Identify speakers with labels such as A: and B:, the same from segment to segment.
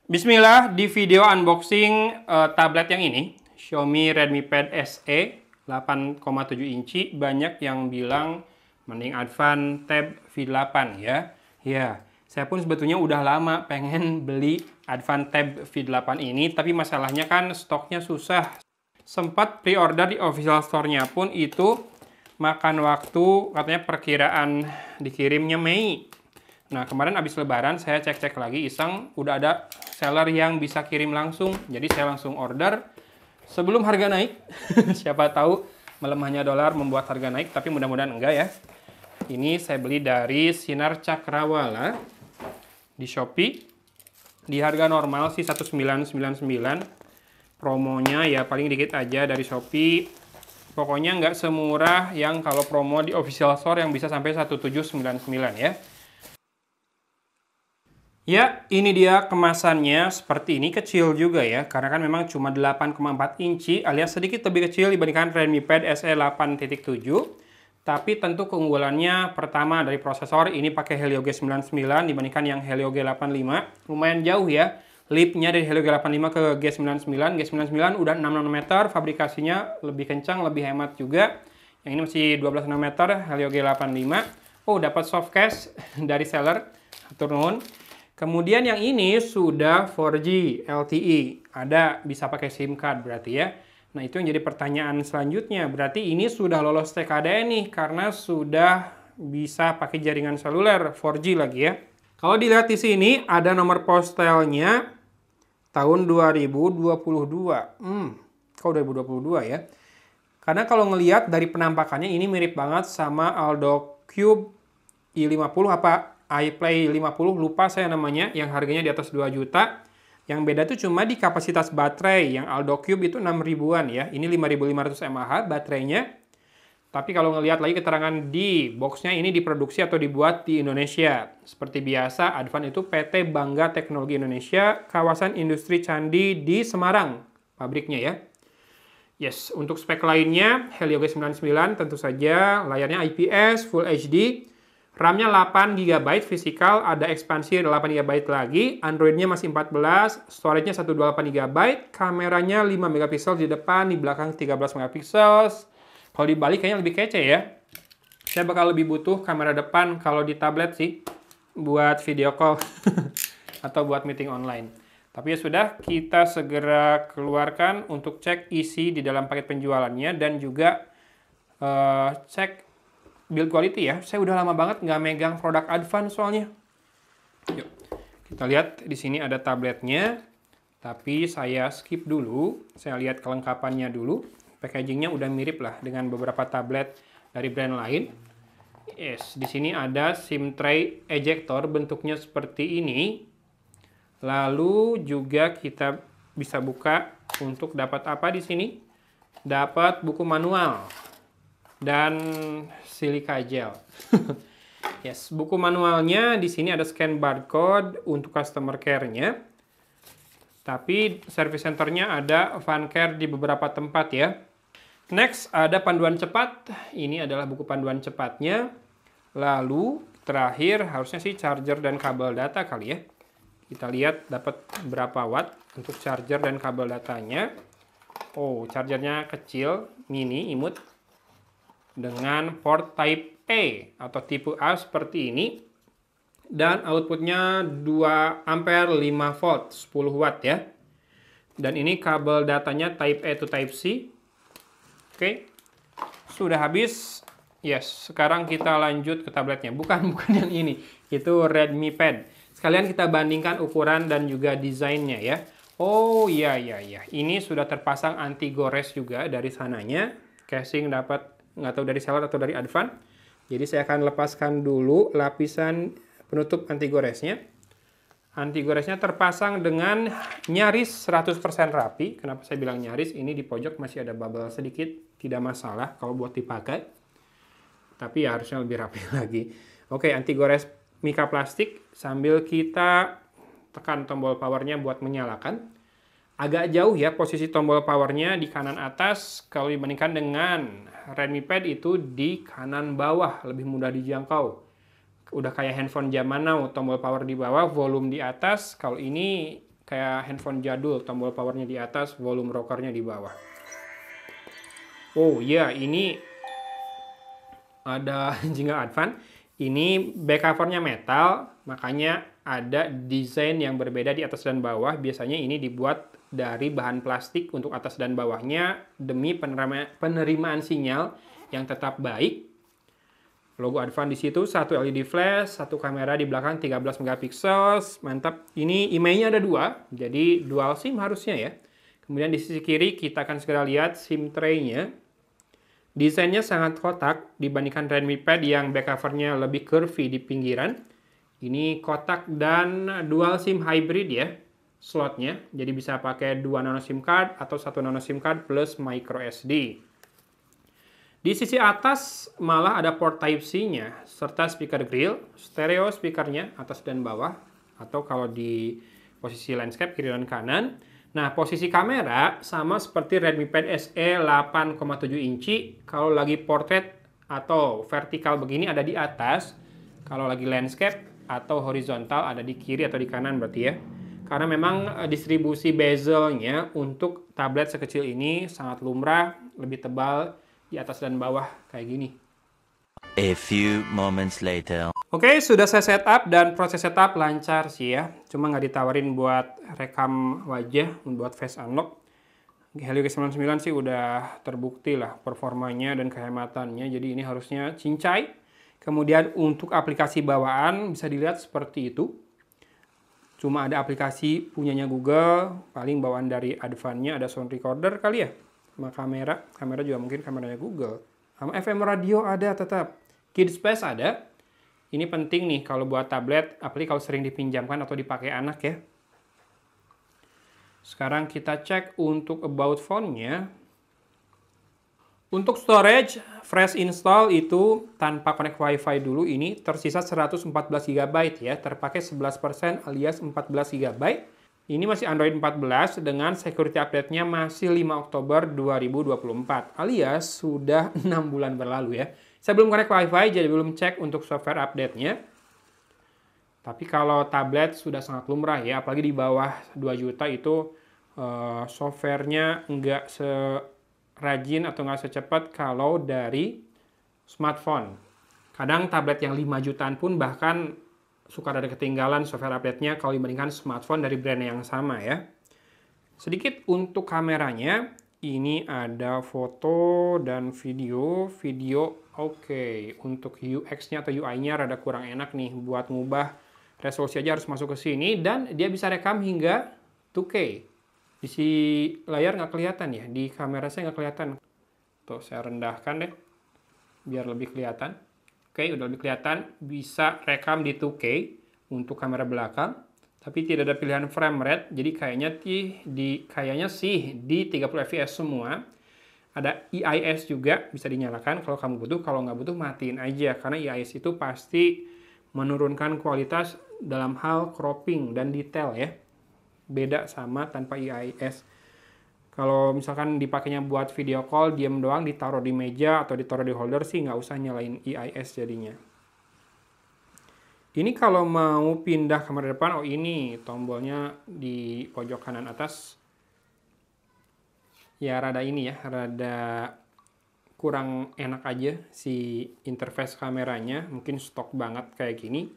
A: Bismillah, di video unboxing tablet yang ini, Xiaomi Redmi Pad SE 8,7 inci, banyak yang bilang mending Advan Tab V8 ya. Ya, saya pun sebetulnya udah lama pengen beli Advan Tab V8 ini, tapi masalahnya kan stoknya susah. Sempat pre-order di official store-nya pun itu makan waktu, katanya perkiraan dikirimnya Mei. Nah, kemarin habis lebaran saya cek-cek lagi iseng, udah ada seller yang bisa kirim langsung. Jadi saya langsung order sebelum harga naik. Siapa tahu melemahnya dolar membuat harga naik, tapi mudah-mudahan enggak ya. Ini saya beli dari Sinar Cakrawala di Shopee. Di harga normal sih 1999. Promonya ya paling dikit aja dari Shopee. Pokoknya nggak semurah yang kalau promo di official store yang bisa sampai 1799 ya. Ya, ini dia kemasannya seperti ini, kecil juga ya, karena kan memang cuma 8,4 inci alias sedikit lebih kecil dibandingkan Redmi Pad SE 8.7. Tapi tentu keunggulannya pertama dari prosesor, ini pakai Helio G99 dibandingkan yang Helio G85. Lumayan jauh ya, leap-nya dari Helio G85 ke G99. G99 udah 6 nanometer, fabrikasinya lebih kencang, lebih hemat juga. Yang ini masih 12 nanometer, Helio G85. Oh, dapat softcase dari seller, hatur nuhun. Kemudian yang ini sudah 4G LTE, ada bisa pakai SIM card berarti ya. Nah itu yang jadi pertanyaan selanjutnya, berarti ini sudah lolos TKDN nih karena sudah bisa pakai jaringan seluler 4G lagi ya. Kalau dilihat di sini ada nomor postelnya tahun 2022. Kok 2022 ya? Karena kalau ngelihat dari penampakannya ini mirip banget sama Aldo Cube i50 apa iPlay 50, lupa saya namanya, yang harganya di atas 2 juta. Yang beda tuh cuma di kapasitas baterai, yang Aldo Cube itu 6 ribuan ya, ini 5500 mAh baterainya. Tapi kalau ngelihat lagi keterangan di boxnya, ini diproduksi atau dibuat di Indonesia. Seperti biasa, Advan itu PT Bangga Teknologi Indonesia, kawasan industri Candi di Semarang, pabriknya ya. Yes, untuk spek lainnya, Helio G99 tentu saja, layarnya IPS, Full HD, RAM-nya 8 GB fisikal, ada ekspansi 8 GB lagi, Android-nya masih 14, storage-nya 128 GB, kameranya 5 megapiksel di depan, di belakang 13 megapiksel. Kalau dibalik kayaknya lebih kece ya. Saya bakal lebih butuh kamera depan kalau di tablet sih, buat video call atau buat meeting online. Tapi ya sudah, kita segera keluarkan untuk cek isi di dalam paket penjualannya dan juga cek build quality ya. Saya udah lama banget nggak megang produk Advan soalnya. Yuk, kita lihat di sini ada tabletnya. Tapi saya skip dulu. Saya lihat kelengkapannya dulu. Packagingnya udah mirip lah dengan beberapa tablet dari brand lain. Yes, di sini ada SIM tray ejector bentuknya seperti ini. Lalu juga kita bisa buka untuk dapat apa di sini? Dapat buku manual dan silika gel. Yes, buku manualnya di sini ada scan barcode untuk customer care-nya. Tapi service center-nya ada Van Care di beberapa tempat ya. Next ada panduan cepat. Ini adalah buku panduan cepatnya. Lalu terakhir harusnya sih charger dan kabel data kali ya. Kita lihat dapat berapa watt untuk charger dan kabel datanya. Oh, chargernya kecil, mini, imut. Dengan port type A atau tipe A seperti ini. Dan outputnya 2 ampere 5 volt 10 watt ya. Dan ini kabel datanya type A to type C. Oke. Sudah habis. Yes, sekarang kita lanjut ke tabletnya. Bukan yang ini. Itu Redmi Pad. Sekalian kita bandingkan ukuran dan juga desainnya ya. Oh iya. Ini sudah terpasang anti gores juga dari sananya. Casing dapat nggak tahu dari seller atau dari Advan. Jadi saya akan lepaskan dulu lapisan penutup anti goresnya. Anti goresnya terpasang dengan nyaris 100% rapi. Kenapa saya bilang nyaris? Ini di pojok masih ada bubble sedikit. Tidak masalah kalau buat dipakai. Tapi ya harusnya lebih rapi lagi. Oke, anti gores mika plastik. Sambil kita tekan tombol powernya buat menyalakan. Agak jauh ya posisi tombol powernya di kanan atas. Kalau dibandingkan dengan Redmi Pad itu di kanan bawah. Lebih mudah dijangkau. Udah kayak handphone zaman now, tombol power di bawah, volume di atas. Kalau ini kayak handphone jadul, tombol powernya di atas, volume rockernya di bawah. Oh iya, ini ada jingle advance. Ini back covernya metal, makanya ada desain yang berbeda di atas dan bawah. Biasanya ini dibuat dari bahan plastik untuk atas dan bawahnya demi penerimaan sinyal yang tetap baik. Logo Advan di situ, satu LED flash, satu kamera di belakang 13 megapiksel, mantap. Ini IMEI-nya ada 2, jadi dual SIM harusnya ya. Kemudian di sisi kiri kita akan segera lihat SIM tray-nya. Desainnya sangat kotak dibandingkan Redmi Pad yang back cover-nya lebih curvy di pinggiran. Ini kotak dan dual SIM hybrid ya slotnya. Jadi bisa pakai 2 nano SIM card atau 1 nano SIM card plus micro SD. Di sisi atas malah ada port Type-C-nya serta speaker grill, stereo speakernya atas dan bawah, atau kalau di posisi landscape kiri dan kanan. Nah, posisi kamera sama seperti Redmi Pad SE 8,7 inci. Kalau lagi portrait atau vertikal begini ada di atas. Kalau lagi landscape atau horizontal ada di kiri atau di kanan berarti ya. Karena memang distribusi bezelnya untuk tablet sekecil ini sangat lumrah, lebih tebal di atas dan bawah kayak gini.
B: A few moments later.
A: Oke, sudah saya setup dan proses setup lancar sih ya. Cuma nggak ditawarin buat rekam wajah, buat face unlock. Helio G99 sih udah terbukti lah performanya dan kehematannya. Jadi ini harusnya cincai. Kemudian untuk aplikasi bawaan bisa dilihat seperti itu. Cuma ada aplikasi punyanya Google, paling bawaan dari Advan-nya ada sound recorder kali ya. Sama kamera juga mungkin kameranya Google. Sama FM radio ada tetap. KidSpace ada. Ini penting nih kalau buat tablet, apalagi kalau sering dipinjamkan atau dipakai anak ya. Sekarang kita cek untuk about phone-nya. Untuk storage, fresh install itu tanpa connect WiFi dulu ini tersisa 114 GB ya, terpakai 11% alias 14 GB. Ini masih Android 14 dengan security update-nya masih 5 Oktober 2024 alias sudah 6 bulan berlalu ya. Saya belum connect WiFi jadi belum cek untuk software update-nya. Tapi kalau tablet sudah sangat lumrah ya, apalagi di bawah 2 juta itu software-nya nggak serajin atau nggak secepat kalau dari smartphone. Kadang tablet yang 5 jutaan pun bahkan suka ada ketinggalan software update-nya kalau dibandingkan smartphone dari brand yang sama ya. Sedikit untuk kameranya, ini ada foto dan video. Video oke. Untuk UX-nya atau UI-nya rada kurang enak nih. Buat ngubah resolusi aja harus masuk ke sini dan dia bisa rekam hingga 2K. Di layar nggak kelihatan ya, di kamera saya nggak kelihatan. Tuh, saya rendahkan deh, biar lebih kelihatan. Oke, udah lebih kelihatan, bisa rekam di 2K untuk kamera belakang, tapi tidak ada pilihan frame rate, jadi kayaknya sih di 30 fps semua. Ada EIS juga bisa dinyalakan kalau kamu butuh, kalau nggak butuh matiin aja, karena EIS itu pasti menurunkan kualitas dalam hal cropping dan detail ya. Beda sama tanpa EIS. Kalau misalkan dipakainya buat video call, diam doang, ditaruh di meja atau ditaruh di holder sih nggak usah nyalain EIS jadinya. Ini kalau mau pindah kamera depan, oh ini tombolnya di pojok kanan atas. Ya rada ini ya, rada kurang enak aja si interface kameranya. Mungkin stok banget kayak gini.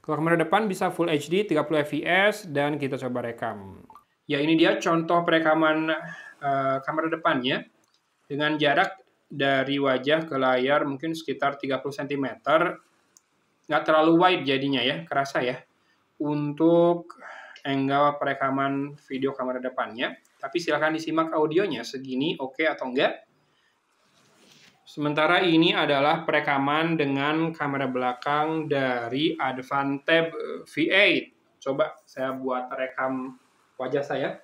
A: Kalau kamera depan bisa Full HD 30 fps dan kita coba rekam. Ya ini dia contoh perekaman kamera depannya dengan jarak dari wajah ke layar mungkin sekitar 30 cm. Nggak terlalu wide jadinya ya, kerasa ya. Untuk angle perekaman video kamera depannya. Tapi silahkan disimak audionya segini oke atau enggak. Sementara ini adalah perekaman dengan kamera belakang dari Advan Tab V8. Coba saya buat rekam wajah saya.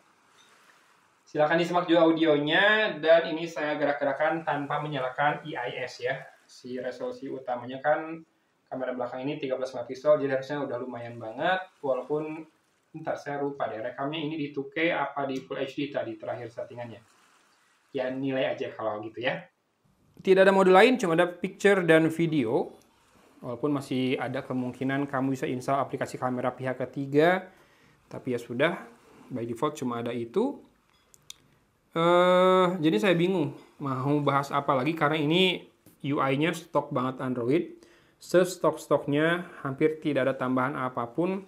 A: Silakan disimak juga audionya dan ini saya gerak-gerakan tanpa menyalakan EIS ya. Si resolusi utamanya kan kamera belakang ini 13 megapiksel jadi harusnya udah lumayan banget walaupun ntar saya lupa deh rekamnya ini di 2K apa di Full HD tadi terakhir settingannya. Ya nilai aja kalau gitu ya. Tidak ada mode lain, cuma ada picture dan video. Walaupun masih ada kemungkinan kamu bisa install aplikasi kamera pihak ketiga. Tapi ya sudah, by default cuma ada itu. Jadi saya bingung mau bahas apa lagi karena ini UI-nya stok banget Android. Sestok-stoknya hampir tidak ada tambahan apapun.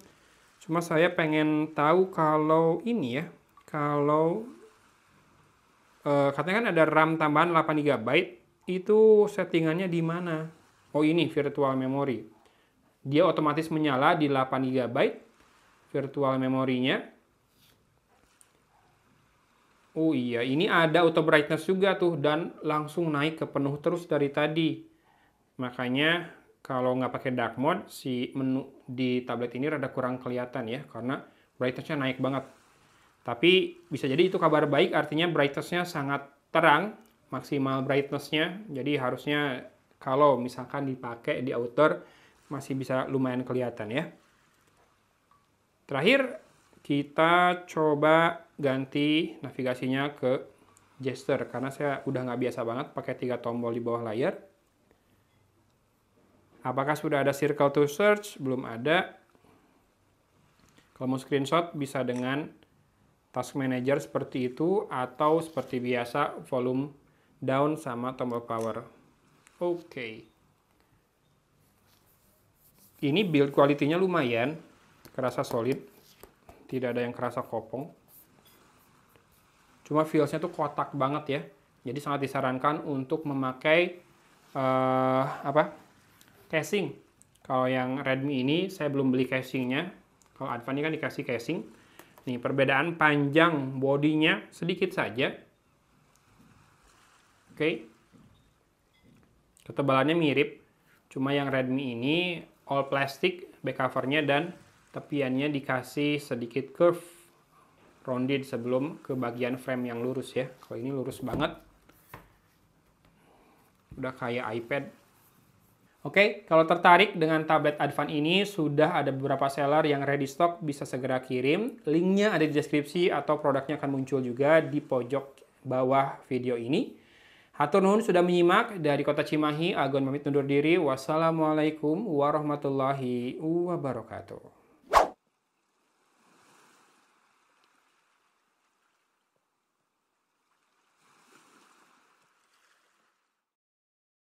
A: Cuma saya pengen tahu kalau ini ya, kalau katanya kan ada RAM tambahan 8 GB, itu settingannya di mana? Oh ini virtual memory. Dia otomatis menyala di 8 GB virtual memorinya. Oh iya, ini ada auto brightness juga tuh dan langsung naik ke penuh terus dari tadi. Makanya kalau nggak pakai dark mode, si menu di tablet ini rada kurang kelihatan ya, karena brightness-nya naik banget. Tapi bisa jadi itu kabar baik, artinya brightness-nya sangat terang, maksimal brightness-nya. Jadi harusnya kalau misalkan dipakai di outer, masih bisa lumayan kelihatan ya. Terakhir, kita coba ganti navigasinya ke gesture, karena saya udah nggak biasa banget pakai 3 tombol di bawah layar. Apakah sudah ada circle to search? Belum ada. Kalau mau screenshot bisa dengan task manager seperti itu atau seperti biasa volume down sama tombol power. Oke. Ini build quality-nya lumayan, kerasa solid. Tidak ada yang kerasa kopong. Cuma feels-nya tuh kotak banget ya. Jadi sangat disarankan untuk memakai casing. Kalau yang Redmi ini saya belum beli casingnya. Kalau Advan ini kan dikasih casing. Nih perbedaan panjang bodinya sedikit saja. Oke. Ketebalannya mirip. Cuma yang Redmi ini all plastic back covernya dan tepiannya dikasih sedikit curve rounded sebelum ke bagian frame yang lurus ya. Kalau ini lurus banget. Udah kayak iPad. Oke, kalau tertarik dengan tablet Advan ini, sudah ada beberapa seller yang ready stock, bisa segera kirim. Linknya ada di deskripsi atau produknya akan muncul juga di pojok bawah video ini. Hatur nuhun sudah menyimak. Dari Kota Cimahi, Agon pamit undur diri. Wassalamualaikum warahmatullahi wabarakatuh.